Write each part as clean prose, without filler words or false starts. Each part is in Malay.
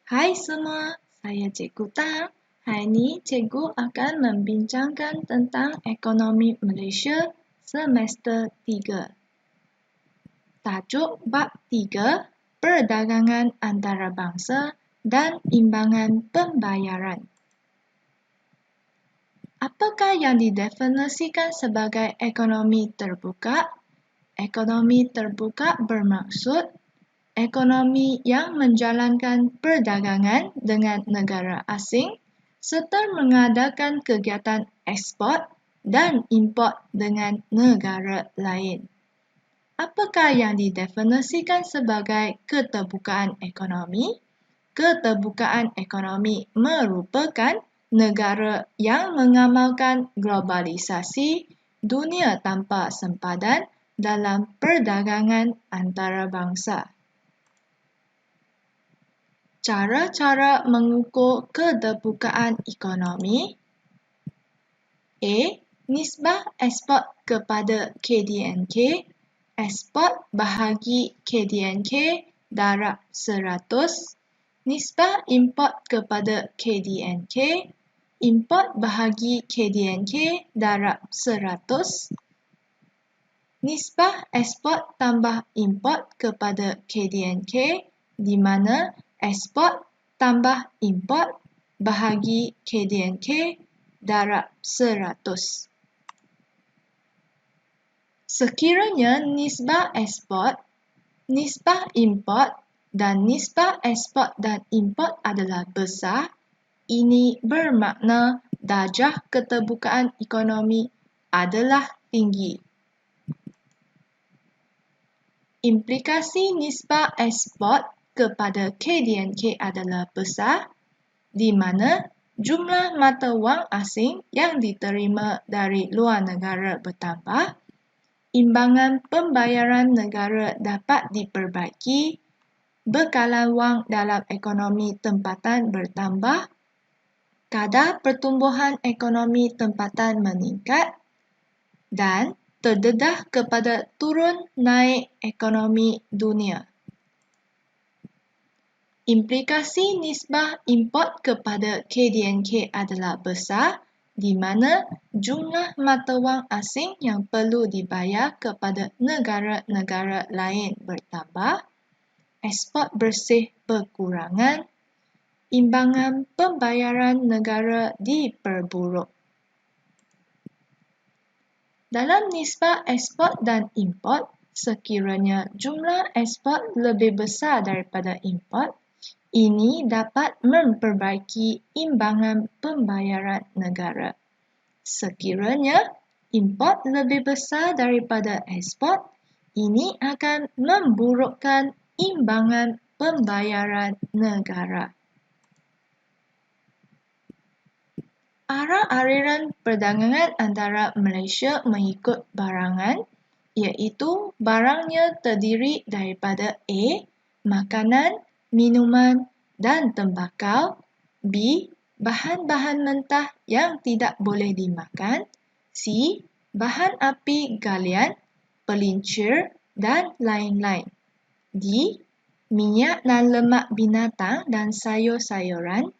Hai semua, saya Cikgu Tang. Hari ini Cikgu akan membincangkan tentang ekonomi Malaysia semester 3. Tajuk bab 3, perdagangan antarabangsa dan imbangan pembayaran. Apakah yang didefinisikan sebagai ekonomi terbuka? Ekonomi terbuka bermaksud ekonomi yang menjalankan perdagangan dengan negara asing serta mengadakan kegiatan ekspor dan import dengan negara lain. Apakah yang didefinisikan sebagai keterbukaan ekonomi? Keterbukaan ekonomi merupakan negara yang mengamalkan globalisasi dunia tanpa sempadan dalam perdagangan antarabangsa. Cara-cara mengukur keterbukaan ekonomi. A. Nisbah ekspor kepada KDNK. Ekspor bahagi KDNK darab 100. Nisbah import kepada KDNK. Import bahagi KDNK darab 100. Nisbah ekspor tambah import kepada KDNK di mana ekspor tambah import bahagi KDNK darab 100. Sekiranya nisbah ekspor, nisbah import dan nisbah ekspor dan import adalah besar, ini bermakna darjah keterbukaan ekonomi adalah tinggi. Implikasi nisbah ekspor kepada KDNK adalah besar, di mana jumlah mata wang asing yang diterima dari luar negara bertambah, imbangan pembayaran negara dapat diperbaiki, bekalan wang dalam ekonomi tempatan bertambah, kadar pertumbuhan ekonomi tempatan meningkat, dan terdedah kepada turun naik ekonomi dunia. Implikasi nisbah import kepada KDNK adalah besar, di mana jumlah mata wang asing yang perlu dibayar kepada negara-negara lain bertambah, ekspor bersih berkurangan, imbangan pembayaran negara diperburuk. Dalam nisbah ekspor dan import, sekiranya jumlah ekspor lebih besar daripada import, ini dapat memperbaiki imbangan pembayaran negara. Sekiranya import lebih besar daripada ekspor, ini akan memburukkan imbangan pembayaran negara. Arah aliran perdagangan antara Malaysia mengikut barangan, iaitu barangnya terdiri daripada A. Makanan, minuman dan tembakau. B. Bahan-bahan mentah yang tidak boleh dimakan. C. Bahan api galian, pelincir dan lain-lain. D. Minyak dan lemak binatang dan sayur-sayuran.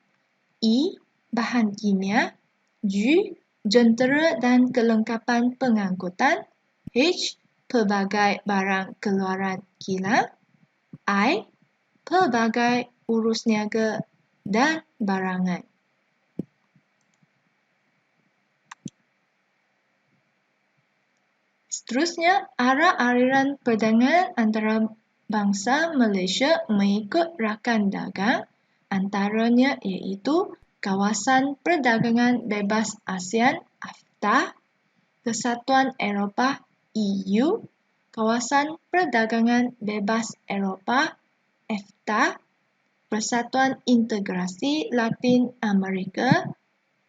E. Bahan kimia. G. Jentera dan kelengkapan pengangkutan. H. Pelbagai barang keluaran kilang. I. Pelbagai urus niaga dan barangan. Seterusnya, arah aliran perdagangan antarabangsa Malaysia mengikut rakan dagang, antaranya iaitu Kawasan Perdagangan Bebas ASEAN (AFTA), Kesatuan Eropah (EU), Kawasan Perdagangan Bebas Eropah (EFTA), Persatuan Integrasi Latin Amerika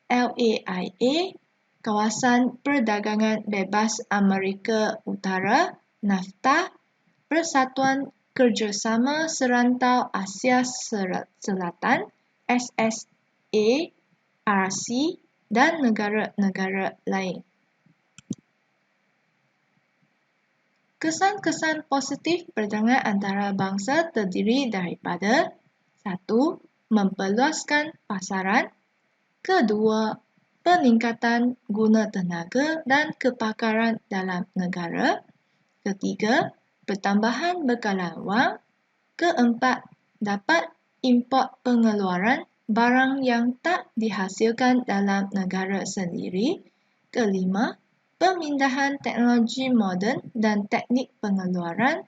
(LAIA), Kawasan Perdagangan Bebas Amerika Utara (NAFTA), Persatuan Kerjasama Serantau Asia Selatan (SSARC) dan negara-negara lain. Kesan-kesan positif perdagangan antarabangsa terdiri daripada 1. memperluaskan pasaran. Kedua, peningkatan guna tenaga dan kepakaran dalam negara. Ketiga, pertambahan bekalan wang. Keempat, dapat import pengeluaran barang yang tak dihasilkan dalam negara sendiri. Kelima, pemindahan teknologi moden dan teknik pengeluaran.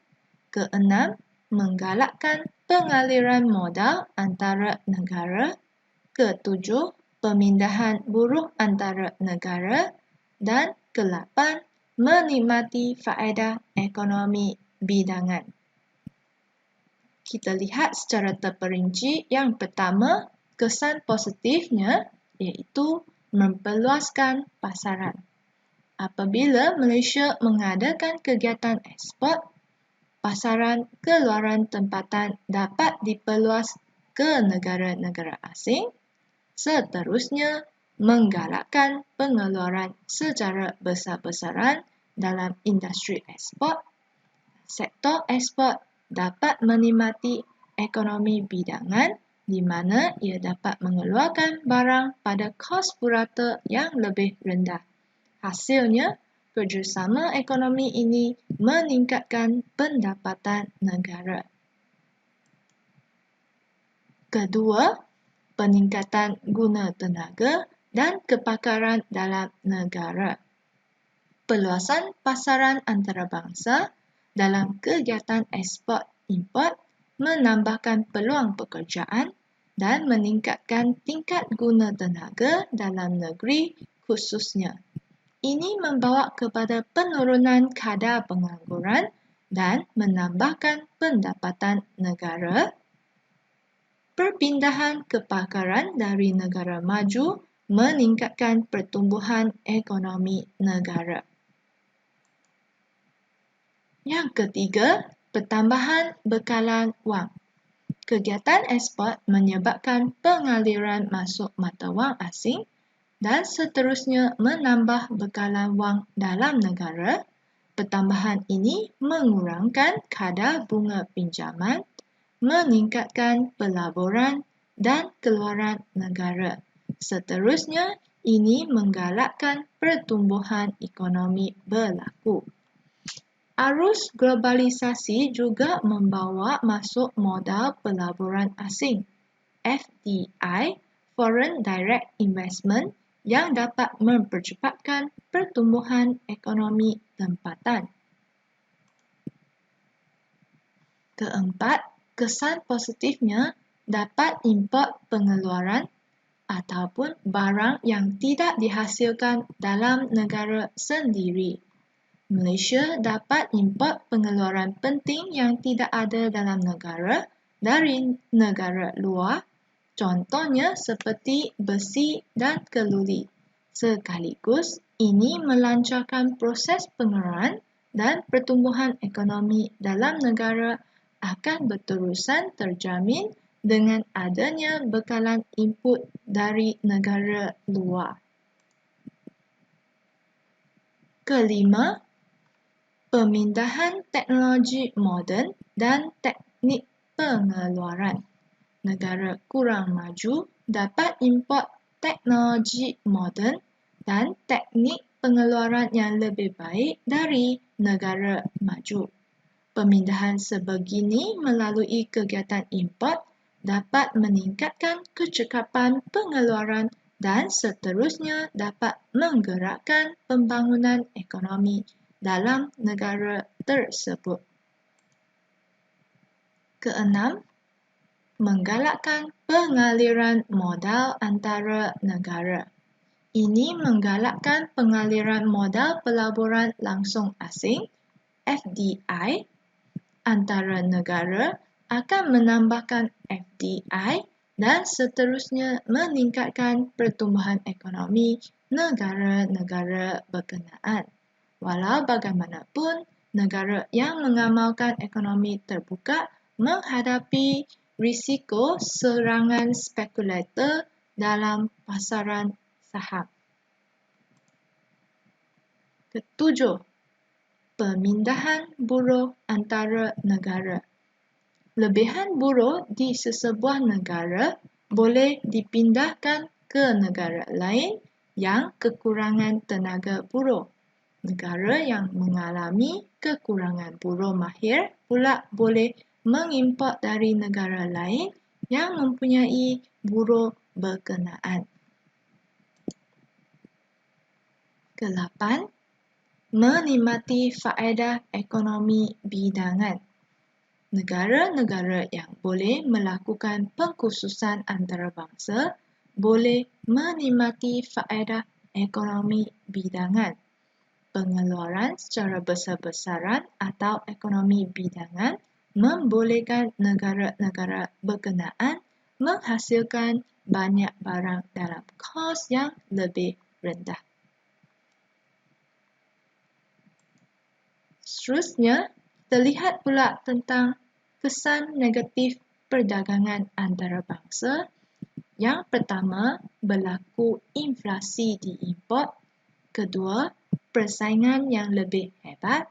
Keenam, menggalakkan pengaliran modal antara negara. Ketujuh, pemindahan buruh antara negara. Dan kelapan, menikmati faedah ekonomi bidangan. Kita lihat secara terperinci. Yang pertama, kesan positifnya iaitu memperluaskan pasaran. Apabila Malaysia mengadakan kegiatan ekspor, pasaran keluaran tempatan dapat diperluas ke negara-negara asing. Seterusnya, menggalakkan pengeluaran secara besar-besaran dalam industri ekspor. Sektor ekspor dapat menikmati ekonomi bidangan di mana ia dapat mengeluarkan barang pada kos purata yang lebih rendah. Hasilnya, kerjasama ekonomi ini meningkatkan pendapatan negara. Kedua, peningkatan guna tenaga dan kepakaran dalam negara. Perluasan pasaran antarabangsa dalam kegiatan ekspor-import menambahkan peluang pekerjaan dan meningkatkan tingkat guna tenaga dalam negeri khususnya. Ini membawa kepada penurunan kadar pengangguran dan menambahkan pendapatan negara. Perpindahan kepakaran dari negara maju meningkatkan pertumbuhan ekonomi negara. Yang ketiga, pertambahan bekalan wang. Kegiatan ekspor menyebabkan pengaliran masuk mata wang asing dan seterusnya menambah bekalan wang dalam negara. Pertambahan ini mengurangkan kadar bunga pinjaman, meningkatkan pelaburan dan keluaran negara. Seterusnya, ini menggalakkan pertumbuhan ekonomi berlaku. Arus globalisasi juga membawa masuk modal pelaburan asing, FDI, Foreign Direct Investment, yang dapat mempercepatkan pertumbuhan ekonomi tempatan. Keempat, kesan positifnya dapat import pengeluaran ataupun barang yang tidak dihasilkan dalam negara sendiri. Malaysia dapat import pengeluaran penting yang tidak ada dalam negara dari negara luar, contohnya seperti besi dan keluli. Sekaligus, ini melancarkan proses pengeluaran dan pertumbuhan ekonomi dalam negara akan berterusan terjamin dengan adanya bekalan input dari negara luar. Kelima, pemindahan teknologi moden dan teknik pengeluaran. Negara kurang maju dapat import teknologi moden dan teknik pengeluaran yang lebih baik dari negara maju. Pemindahan sebegini melalui kegiatan import dapat meningkatkan kecekapan pengeluaran dan seterusnya dapat menggerakkan pembangunan ekonomi dalam negara tersebut. Keenam, menggalakkan pengaliran modal antara negara. Ini menggalakkan pengaliran modal pelaburan langsung asing, FDI, antara negara akan menambahkan FDI dan seterusnya meningkatkan pertumbuhan ekonomi negara-negara berkenaan. Walau bagaimanapun, negara yang mengamalkan ekonomi terbuka menghadapi risiko serangan spekulator dalam pasaran saham. Ketujuh, pemindahan buruh antara negara. Lebihan buruh di sesebuah negara boleh dipindahkan ke negara lain yang kekurangan tenaga buruh. Negara yang mengalami kekurangan buruh mahir pula boleh mengimport dari negara lain yang mempunyai buruh berkenaan. Ke-8. Menikmati faedah ekonomi bidangan. Negara-negara yang boleh melakukan pengkhususan antarabangsa boleh menikmati faedah ekonomi bidangan. Pengeluaran secara besar-besaran atau ekonomi bidangan membolehkan negara-negara berkenaan menghasilkan banyak barang dalam kos yang lebih rendah. Seterusnya, terlihat pula tentang kesan negatif perdagangan antarabangsa. Yang pertama, berlaku inflasi diimport. Kedua, persaingan yang lebih hebat.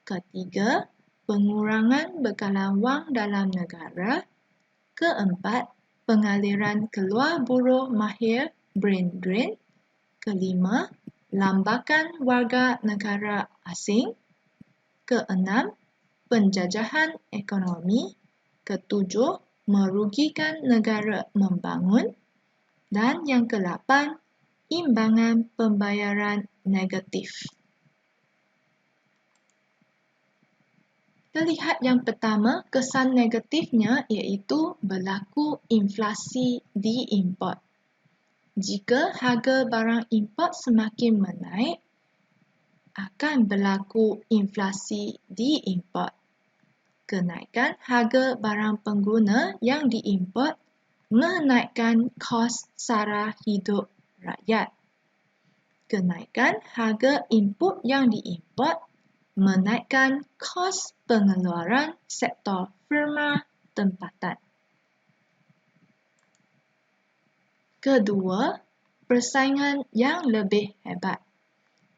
Ketiga, pengurangan bekalan wang dalam negara. Keempat, pengaliran keluar buruh mahir brain drain. Kelima, lambakan warga negara asing. Keenam, penjajahan ekonomi. Ketujuh, merugikan negara membangun. Dan yang ke-8, imbangan pembayaran negatif. Terlihat yang pertama, kesan negatifnya iaitu berlaku inflasi diimport. Jika harga barang import semakin menaik, akan berlaku inflasi diimport. Kenaikan harga barang pengguna yang diimport menaikkan kos sara hidup rakyat. Kenaikan harga input yang diimport menaikkan kos pengeluaran sektor firma tempatan. Kedua, persaingan yang lebih hebat.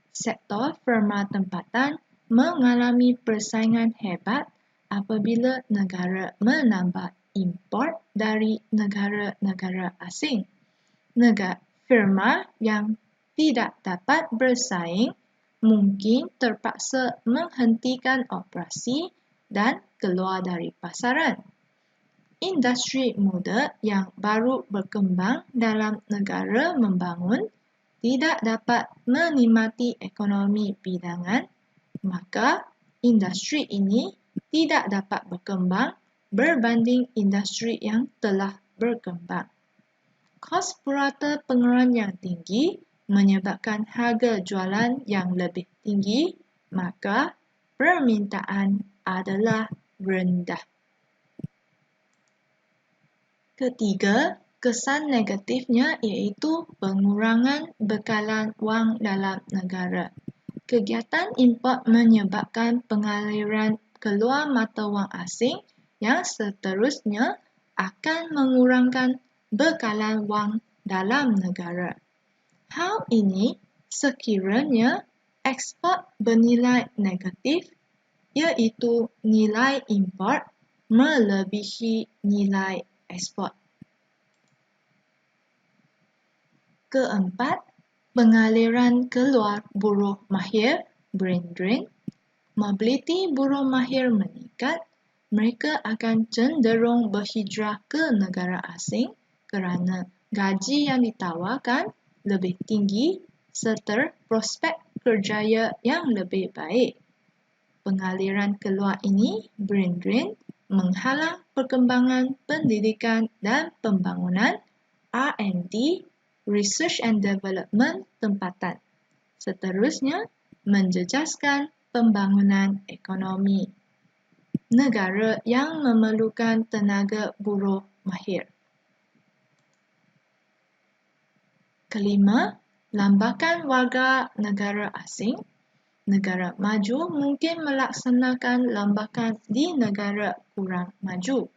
Sektor firma tempatan mengalami persaingan hebat apabila negara menambah import dari negara-negara asing. Firma yang tidak dapat bersaing mungkin terpaksa menghentikan operasi dan keluar dari pasaran. Industri muda yang baru berkembang dalam negara membangun tidak dapat menikmati ekonomi bidangan, maka industri ini tidak dapat berkembang berbanding industri yang telah berkembang. Kos purata pengeluaran yang tinggi menyebabkan harga jualan yang lebih tinggi, maka permintaan adalah rendah. Ketiga, kesan negatifnya iaitu pengurangan bekalan wang dalam negara. Kegiatan import menyebabkan pengaliran keluar mata wang asing yang seterusnya akan mengurangkan bekalan wang dalam negara. Hal ini sekiranya ekspor bernilai negatif, iaitu nilai import melebihi nilai ekspor. Keempat, pengaliran keluar buruh mahir brain drain. Mobiliti buruh mahir meningkat, mereka akan cenderung berhijrah ke negara asing kerana gaji yang ditawarkan lebih tinggi serta prospek kerjaya yang lebih baik. Pengaliran keluar ini, brain drain, menghalang perkembangan pendidikan dan pembangunan R&D, Research and Development tempatan. Seterusnya, menjejaskan pembangunan ekonomi negara yang memerlukan tenaga buruh mahir. Kelima, lambakan warga negara asing. Negara maju mungkin melaksanakan lambakan di negara kurang maju.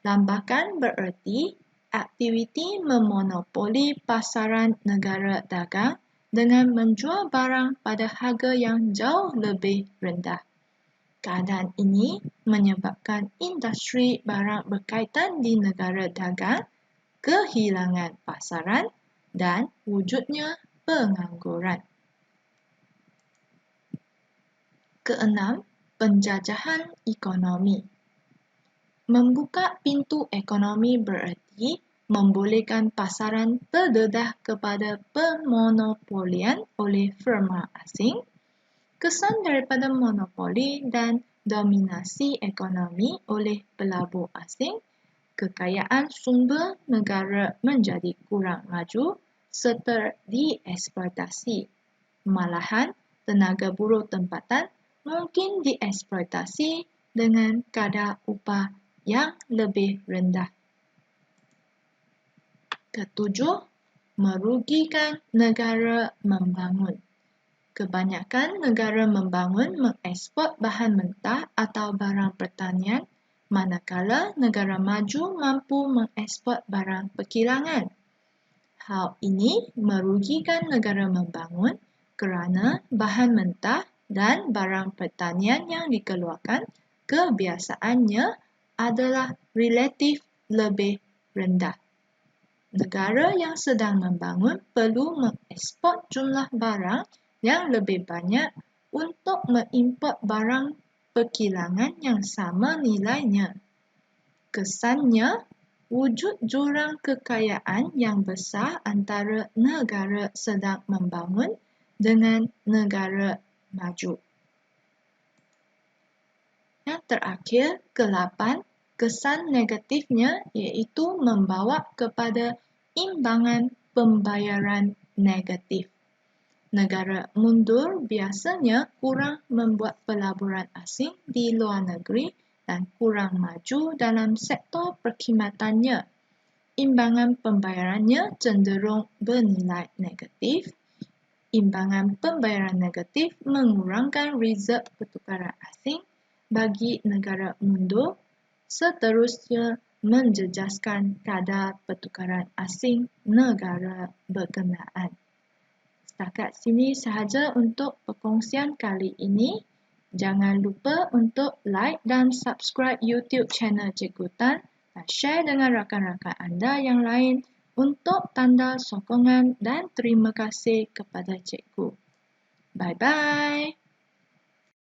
Lambakan bererti aktiviti memonopoli pasaran negara dagang dengan menjual barang pada harga yang jauh lebih rendah. Keadaan ini menyebabkan industri barang berkaitan di negara dagang kehilangan pasaran, dan wujudnya pengangguran. Keenam, penjajahan ekonomi. Membuka pintu ekonomi bererti membolehkan pasaran terdedah kepada pemonopolian oleh firma asing. Kesan daripada monopoli dan dominasi ekonomi oleh pelabur asing, kekayaan sumber negara menjadi kurang maju serta dieksploitasi. Malahan, tenaga buruh tempatan mungkin dieksploitasi dengan kadar upah yang lebih rendah. Ketujuh, merugikan negara membangun. Kebanyakan negara membangun mengeksport bahan mentah atau barang pertanian, manakala negara maju mampu mengeksport barang perkilangan. Hal ini merugikan negara membangun kerana bahan mentah dan barang pertanian yang dikeluarkan kebiasaannya adalah relatif lebih rendah. Negara yang sedang membangun perlu mengeksport jumlah barang yang lebih banyak untuk mengimport barang perkilangan yang sama nilainya. Kesannya, wujud jurang kekayaan yang besar antara negara sedang membangun dengan negara maju. Yang terakhir, ke-8, kesan negatifnya iaitu membawa kepada imbangan pembayaran negatif. Negara mundur biasanya kurang membuat pelaburan asing di luar negeri dan kurang maju dalam sektor perkhidmatannya. Imbangan pembayarannya cenderung bernilai negatif. Imbangan pembayaran negatif mengurangkan reserve pertukaran asing bagi negara mundur, seterusnya menjejaskan kadar pertukaran asing negara berkenaan. Setakat sini sahaja untuk perkongsian kali ini. Jangan lupa untuk like dan subscribe YouTube channel Cikgu Tan dan share dengan rakan-rakan anda yang lain untuk tanda sokongan dan terima kasih kepada cikgu. Bye-bye.